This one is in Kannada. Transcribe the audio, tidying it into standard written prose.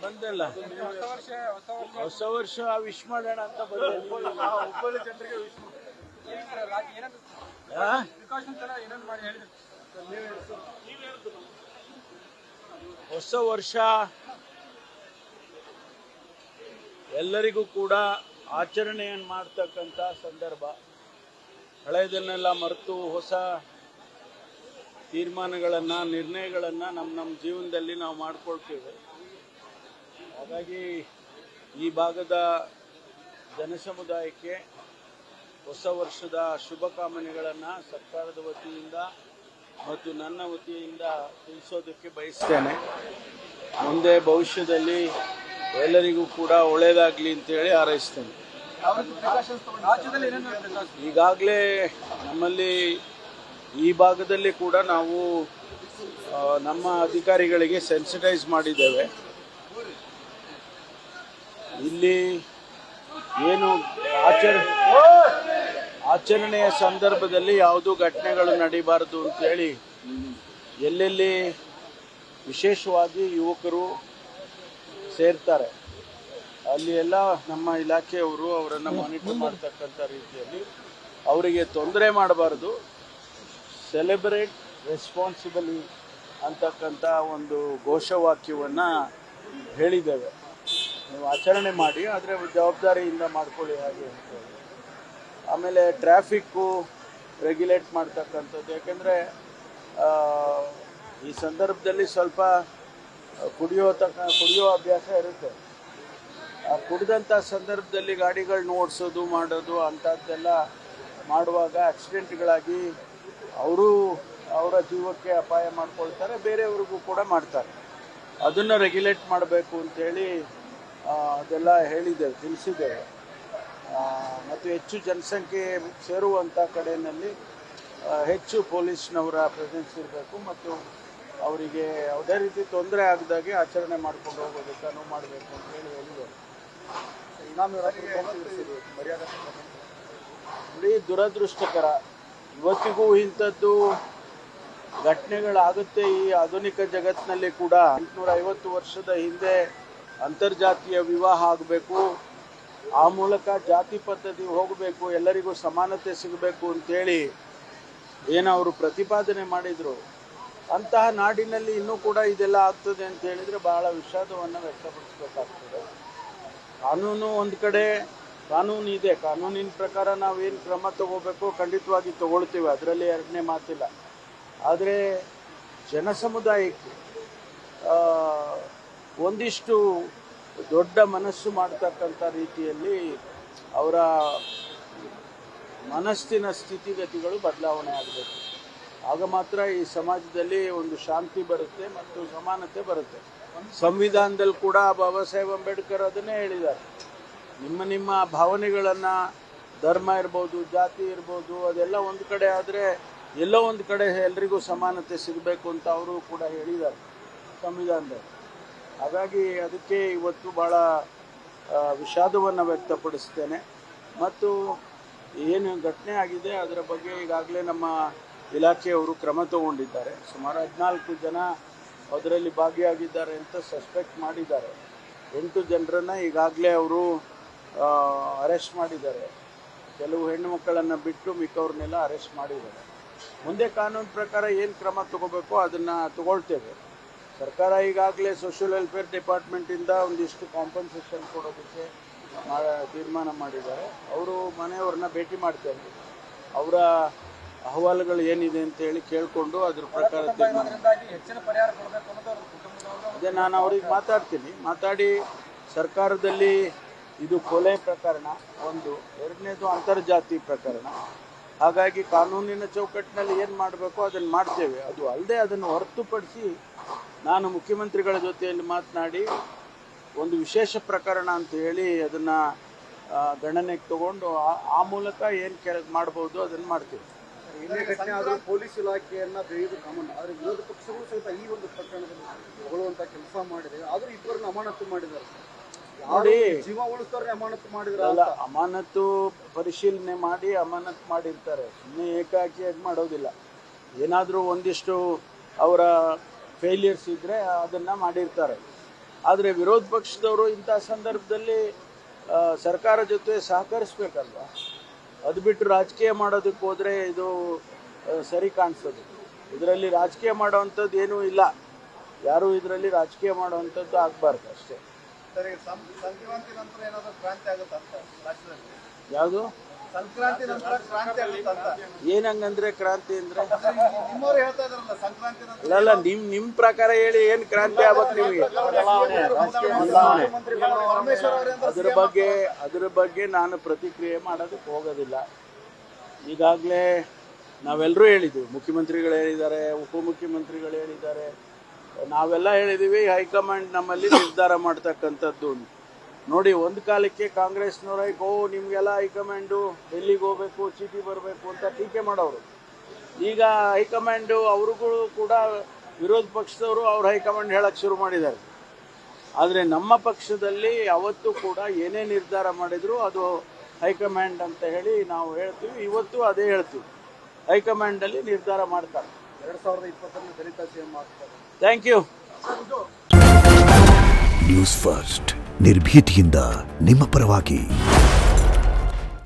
ಬಂದಲ್ಲ. ಹೊಸ ವರ್ಷ ವಿಶ್ ಮಾಡೋಣ ಅಂತ ಹುಬ್ಬಳ್ಳಿ ಜನರಿಗೆ ಹೊಸ ವರ್ಷ ಎಲ್ಲರಿಗೂ ಕೂಡ ಆಚರಣೆಯನ್ನು ಮಾಡ್ತಕ್ಕಂಥ ಸಂದರ್ಭ. ಹಳೆಯದನ್ನೆಲ್ಲ ಮರೆತು ಹೊಸ ತೀರ್ಮಾನಗಳನ್ನು, ನಿರ್ಣಯಗಳನ್ನು ನಮ್ಮ ಜೀವನದಲ್ಲಿ ನಾವು ಮಾಡ್ಕೊಳ್ತೇವೆ. ಹಾಗಾಗಿ ಈ ಭಾಗದ ಜನಸಮುದಾಯಕ್ಕೆ ಹೊಸ ವರ್ಷದ ಶುಭಕಾಮನೆಗಳನ್ನು ಸರ್ಕಾರದ ವತಿಯಿಂದ ಮತ್ತು ನನ್ನ ವತಿಯಿಂದ ತಿಳಿಸೋದಕ್ಕೆ ಬಯಸ್ತೇನೆ. ಮುಂದೆ ಭವಿಷ್ಯದಲ್ಲಿ ಎಲ್ಲರಿಗೂ ಕೂಡ ಒಳ್ಳೆಯದಾಗಲಿ ಅಂತೇಳಿ ಹಾರೈಸ್ತೇನೆ. ಈಗಾಗಲೇ ನಮ್ಮಲ್ಲಿ ಈ ಭಾಗದಲ್ಲಿ ಕೂಡ ನಾವು ನಮ್ಮ ಅಧಿಕಾರಿಗಳಿಗೆ ಸೆನ್ಸಿಟೈಸ್ ಮಾಡಿದ್ದೇವೆ. ಇಲ್ಲಿ ಏನು ಆಚರಣೆಯ ಸಂದರ್ಭದಲ್ಲಿ ಯಾವುದೂ ಘಟನೆಗಳು ನಡೀಬಾರದು ಅಂತೇಳಿ ಎಲ್ಲೆಲ್ಲಿ ವಿಶೇಷವಾಗಿ ಯುವಕರು ಸೇರ್ತಾರೆ ಅಲ್ಲಿ ಎಲ್ಲ ನಮ್ಮ ಇಲಾಖೆಯವರು ಅವರನ್ನು ಮಾನಿಟರ್ ಮಾಡ್ತಕ್ಕಂಥ ರೀತಿಯಲ್ಲಿ ಅವರಿಗೆ ತೊಂದರೆ ಮಾಡಬಾರ್ದು. ಸೆಲೆಬ್ರೇಟ್ ರೆಸ್ಪಾನ್ಸಿಬಲಿ ಅಂತಕ್ಕಂಥ ಒಂದು ಘೋಷವಾಕ್ಯವನ್ನು ಹೇಳಿದ್ದೇವೆ. ನೀವು ಆಚರಣೆ ಮಾಡಿ, ಆದರೆ ಜವಾಬ್ದಾರಿಯಿಂದ ಮಾಡ್ಕೊಳ್ಳಿ ಹಾಗೆ ಅಂತೇಳಿ. ಆಮೇಲೆ ಟ್ರಾಫಿಕ್ಕು ರೆಗ್ಯುಲೇಟ್ ಮಾಡ್ತಕ್ಕಂಥದ್ದು. ಯಾಕೆಂದರೆ ಈ ಸಂದರ್ಭದಲ್ಲಿ ಸ್ವಲ್ಪ ಕುಡಿಯೋ ಅಭ್ಯಾಸ ಇರುತ್ತೆ. ಕುಡಿದಂಥ ಸಂದರ್ಭದಲ್ಲಿ ಗಾಡಿಗಳನ್ನ ಓಡಿಸೋದು ಮಾಡೋದು ಅಂಥದ್ದೆಲ್ಲ ಮಾಡುವಾಗ ಆಕ್ಸಿಡೆಂಟ್ಗಳಾಗಿ ಅವರ ಜೀವಕ್ಕೆ ಅಪಾಯ ಮಾಡ್ಕೊಳ್ತಾರೆ, ಬೇರೆಯವ್ರಿಗೂ ಕೂಡ ಮಾಡ್ತಾರೆ. ಅದನ್ನು ರೆಗ್ಯುಲೇಟ್ ಮಾಡಬೇಕು ಅಂತೇಳಿ ಅದೆಲ್ಲ ಹೇಳಿದ್ದೇವೆ, ತಿಳಿಸಿದ್ದೇವೆ. ಮತ್ತು ಹೆಚ್ಚು ಜನಸಂಖ್ಯೆ ಸೇರುವಂಥ ಕಡೆಯಲ್ಲಿ ಹೆಚ್ಚು ಪೊಲೀಸ್ನವರ ಪ್ರೆಸೆನ್ಸ್ ಇರಬೇಕು ಮತ್ತು ಅವರಿಗೆ ಯಾವುದೇ ರೀತಿ ತೊಂದರೆ ಆಗದಾಗೆ ಆಚರಣೆ ಮಾಡ್ಕೊಂಡು ಹೋಗೋದಕ್ಕೆ ಅನುವು ಮಾಡಬೇಕು ಅಂತೇಳಿ ಹೇಳಿದ್ದೇವೆ. ನೋಡಿ, ದುರದೃಷ್ಟಕರ, ಇವತ್ತಿಗೂ ಇಂಥದ್ದು ಘಟನೆಗಳಾಗುತ್ತೆ. ಈ ಆಧುನಿಕ ಜಗತ್ತಿನಲ್ಲಿ ಕೂಡ 850 ವರ್ಷದ ಹಿಂದೆ ಅಂತರ್ಜಾತೀಯ ವಿವಾಹ ಆಗಬೇಕು, ಆ ಮೂಲಕ ಜಾತಿ ಪದ್ಧತಿ ಹೋಗಬೇಕು, ಎಲ್ಲರಿಗೂ ಸಮಾನತೆ ಸಿಗಬೇಕು ಅಂತೇಳಿ ಏನವರು ಪ್ರತಿಪಾದನೆ ಮಾಡಿದರು. ಅಂತಹ ನಾಡಿನಲ್ಲಿ ಇನ್ನೂ ಕೂಡ ಇದೆಲ್ಲ ಆಗ್ತದೆ ಅಂತ ಹೇಳಿದರೆ ಬಹಳ ವಿಷಾದವನ್ನು ವ್ಯಕ್ತಪಡಿಸಬೇಕಾಗ್ತದೆ. ಕಾನೂನು ಒಂದು ಕಡೆ ಕಾನೂನು ಇದೆ, ಕಾನೂನಿನ ಪ್ರಕಾರ ನಾವೇನು ಕ್ರಮ ತಗೋಬೇಕು ಖಂಡಿತವಾಗಿ ತಗೊಳ್ತೀವಿ, ಅದರಲ್ಲಿ ಎರಡನೇ ಮಾತಿಲ್ಲ. ಆದರೆ ಜನಸಮುದಾಯಕ್ಕೆ ಒಂದಿಷ್ಟು ದೊಡ್ಡ ಮನಸ್ಸು ಮಾಡ್ತಕ್ಕಂಥ ರೀತಿಯಲ್ಲಿ ಅವರ ಮನಸ್ಸಿನ ಸ್ಥಿತಿಗತಿಗಳು ಬದಲಾವಣೆ ಆಗಬೇಕು. ಆಗ ಮಾತ್ರ ಈ ಸಮಾಜದಲ್ಲಿ ಒಂದು ಶಾಂತಿ ಬರುತ್ತೆ ಮತ್ತು ಸಮಾನತೆ ಬರುತ್ತೆ. ಸಂವಿಧಾನದಲ್ಲಿ ಕೂಡ ಬಾಬಾ ಸಾಹೇಬ್ ಅಂಬೇಡ್ಕರ್ ಅದನ್ನೇ ಹೇಳಿದ್ದಾರೆ. ನಿಮ್ಮ ಭಾವನೆಗಳನ್ನು, ಧರ್ಮ ಇರ್ಬೋದು, ಜಾತಿ ಇರ್ಬೋದು, ಅದೆಲ್ಲ ಒಂದು ಕಡೆ ಆದರೆ ಎಲ್ಲೋ ಒಂದು ಕಡೆ ಎಲ್ರಿಗೂ ಸಮಾನತೆ ಸಿಗಬೇಕು ಅಂತ ಅವರು ಕೂಡ ಹೇಳಿದ್ದಾರೆ ಸಂವಿಧಾನದಲ್ಲಿ. ಹಾಗಾಗಿ ಅದಕ್ಕೆ ಇವತ್ತು ಭಾಳ ವಿಷಾದವನ್ನು ವ್ಯಕ್ತಪಡಿಸ್ತೇನೆ. ಮತ್ತು ಏನು ಘಟನೆ ಆಗಿದೆ ಅದರ ಬಗ್ಗೆ ಈಗಾಗಲೇ ನಮ್ಮ ಇಲಾಖೆಯವರು ಕ್ರಮ ತಗೊಂಡಿದ್ದಾರೆ. ಸುಮಾರು 14 ಜನ ಅದರಲ್ಲಿ ಭಾಗಿಯಾಗಿದ್ದಾರೆ ಅಂತ ಸಸ್ಪೆಕ್ಟ್ ಮಾಡಿದ್ದಾರೆ. 8 ಜನರನ್ನು ಈಗಾಗಲೇ ಅವರು ಅರೆಸ್ಟ್ ಮಾಡಿದ್ದಾರೆ. ಕೆಲವು ಹೆಣ್ಣು ಮಕ್ಕಳನ್ನು ಬಿಟ್ಟು ಮಿಕ್ಕವ್ರನ್ನೆಲ್ಲ ಅರೆಸ್ಟ್ ಮಾಡಿದ್ದಾರೆ. ಮುಂದೆ ಕಾನೂನು ಪ್ರಕಾರ ಏನು ಕ್ರಮ ತಗೋಬೇಕೋ ಅದನ್ನು ತಗೊಳ್ತೇವೆ. ಸರ್ಕಾರ ಈಗಾಗಲೇ ಸೋಷಿಯಲ್ ವೆಲ್ಫೇರ್ ಡಿಪಾರ್ಟ್ಮೆಂಟಿಂದ ಒಂದಿಷ್ಟು ಕಾಂಪನ್ಸೇಷನ್ ಕೊಡೋದಕ್ಕೆ ತೀರ್ಮಾನ ಮಾಡಿದ್ದಾರೆ. ಅವರು ಮನೆಯವ್ರನ್ನ ಭೇಟಿ ಮಾಡ್ತೇವೆ, ಅವರ ಅಹವಾಲುಗಳು ಏನಿದೆ ಅಂತೇಳಿ ಕೇಳಿಕೊಂಡು ಅದ್ರ ಪ್ರಕಾರ ಅದೇ ನಾನು ಅವ್ರಿಗೆ ಮಾತಾಡಿ ಸರ್ಕಾರದಲ್ಲಿ ಇದು ಕೊಲೆ ಪ್ರಕರಣ ಒಂದು, ಎರಡನೇದು ಅಂತರ್ಜಾತಿ ಪ್ರಕರಣ. ಹಾಗಾಗಿ ಕಾನೂನಿನ ಚೌಕಟ್ಟಿನಲ್ಲಿ ಏನು ಮಾಡಬೇಕು ಅದನ್ನು ಮಾಡ್ತೇವೆ. ಅದು ಅಲ್ಲದೆ ಅದನ್ನು ಹೊರತುಪಡಿಸಿ ನಾನು ಮುಖ್ಯಮಂತ್ರಿಗಳ ಜೊತೆಯಲ್ಲಿ ಮಾತನಾಡಿ ಒಂದು ವಿಶೇಷ ಪ್ರಕರಣ ಅಂತ ಹೇಳಿ ಅದನ್ನು ಗಣನೆಗೆ ತಗೊಂಡು ಆ ಮೂಲಕ ಏನು ಮಾಡ್ಬೋದು ಅದನ್ನು ಮಾಡ್ತೀವಿ. ಇನ್ನೇ ಘಟನೆ ಆದರೂ ಪೊಲೀಸ್ ಇಲಾಖೆಯನ್ನು ಬೆಳೆಯುವುದು ಕಾಮನ್. ಆದರೆ ವಿರೋಧ ಪಕ್ಷಗಳು ಸಹಿತ ಈ ಒಂದು ಪ್ರಕರಣದಲ್ಲಿ ತಗೊಳ್ಳುವಂಥ ಕೆಲಸ ಮಾಡಿದೆ. ಆದರೂ ಇಬ್ಬರನ್ನು ಅಮಾನತು ಮಾಡಿದ್ದಾರೆ. ನೋಡಿ, ಜೀವ ಉಳಿಸ್ತಾರೆ ಅಮಾನತು ಮಾಡಿದ್ರೆ ಅಲ್ಲ, ಅಮಾನತು ಪರಿಶೀಲನೆ ಮಾಡಿ ಅಮಾನತು ಮಾಡಿರ್ತಾರೆ. ಸುಮ್ಮನೆ ಏಕಾಏಕಿಯಾಗಿ ಮಾಡೋದಿಲ್ಲ. ಏನಾದರೂ ಒಂದಿಷ್ಟು ಅವರ ಫೇಲಿಯರ್ಸ್ ಇದ್ದರೆ ಅದನ್ನು ಮಾಡಿರ್ತಾರೆ. ಆದರೆ ವಿರೋಧ ಪಕ್ಷದವರು ಇಂಥ ಸಂದರ್ಭದಲ್ಲಿ ಸರ್ಕಾರ ಜೊತೆ ಸಹಕರಿಸ್ಬೇಕಲ್ವ. ಅದು ಬಿಟ್ಟು ರಾಜಕೀಯ ಮಾಡೋದಕ್ಕೆ ಹೋದರೆ ಇದು ಸರಿ ಕಾಣಿಸೋದು. ಇದರಲ್ಲಿ ರಾಜಕೀಯ ಮಾಡೋವಂಥದ್ದು ಏನೂ ಇಲ್ಲ. ಯಾರೂ ಇದರಲ್ಲಿ ರಾಜಕೀಯ ಮಾಡೋವಂಥದ್ದು ಆಗಬಾರ್ದು ಅಷ್ಟೇ. ಸಂಕ್ರಾಂತಿ ನಂತರ ಏನಾದರೂ ಕ್ರಾಂತಿ ಆಗುತ್ತಂತ ರಾಜ್ಯದಲ್ಲಿ? ಯಾವುದು ಸಂಕ್ರಾಂತಿ ನಂತರ ಕ್ರಾಂತಿ ಆಗುತ್ತಂತ ಏನಂಗಂದ್ರೆ ಕ್ರಾಂತಿ ಅಂದ್ರೆ ನಿಮ್ಮವ್ರು ಹೇಳ್ತಾ ಇದಾರಲ್ಲ ಸಂಕ್ರಾಂತಿ ನಂತರ ಅಲ್ಲ, ನಿಮ್ಮ ಪ್ರಕಾರ ಹೇಳಿ ಏನು ಕ್ರಾಂತಿ ಆಗ್ಬೇಕು ನಿಮಗೆ? ಅದ್ರ ಬಗ್ಗೆ ನಾನು ಪ್ರತಿಕ್ರಿಯೆ ಮಾಡೋದಕ್ಕೆ ಹೋಗೋದಿಲ್ಲ. ಈಗಾಗಲೇ ನಾವೆಲ್ಲರೂ ಹೇಳಿದ್ದೀವಿ, ಮುಖ್ಯಮಂತ್ರಿಗಳು ಹೇಳಿದ್ದಾರೆ, ಉಪಮುಖ್ಯಮಂತ್ರಿಗಳು ಹೇಳಿದ್ದಾರೆ, ನಾವೆಲ್ಲ ಹೇಳಿದ್ದೀವಿ. ಹೈಕಮಾಂಡ್ ನಮ್ಮಲ್ಲಿ ನಿರ್ಧಾರ ಮಾಡ್ತಕ್ಕಂಥದ್ದು. ನೋಡಿ, ಒಂದು ಕಾಲಕ್ಕೆ ಕಾಂಗ್ರೆಸ್ನವ್ರ ನಿಮಗೆಲ್ಲ ಹೈಕಮಾಂಡು ಡೆಲ್ಲಿಗೆ ಹೋಗ್ಬೇಕು, ಚೀಟಿ ಬರಬೇಕು ಅಂತ ಟೀಕೆ ಮಾಡೋರು. ಈಗ ಹೈಕಮಾಂಡು ಅವ್ರುಗಳು ಕೂಡ ವಿರೋಧ ಪಕ್ಷದವರು ಅವ್ರ ಹೈಕಮಾಂಡ್ ಹೇಳಕ್ಕೆ ಶುರು ಮಾಡಿದ್ದಾರೆ. ಆದರೆ ನಮ್ಮ ಪಕ್ಷದಲ್ಲಿ ಯಾವತ್ತೂ ಕೂಡ ಏನೇ ನಿರ್ಧಾರ ಮಾಡಿದ್ರು ಅದು ಹೈಕಮಾಂಡ್ ಅಂತ ಹೇಳಿ ನಾವು ಹೇಳ್ತೀವಿ. ಇವತ್ತು ಅದೇ ಹೇಳ್ತೀವಿ, ಹೈಕಮಾಂಡಲ್ಲಿ ನಿರ್ಧಾರ ಮಾಡ್ತಾರೆ. 2020 ದಲಿತ ಸಿಎಂ ಆಗ್ತಾರೆ. Thank you. ನ್ಯೂಸ್ ಫಸ್ಟ್ ನಿರ್ಭೀತಿಯಿಂದ ನಿಮ್ಮ ಪರವಾಗಿ.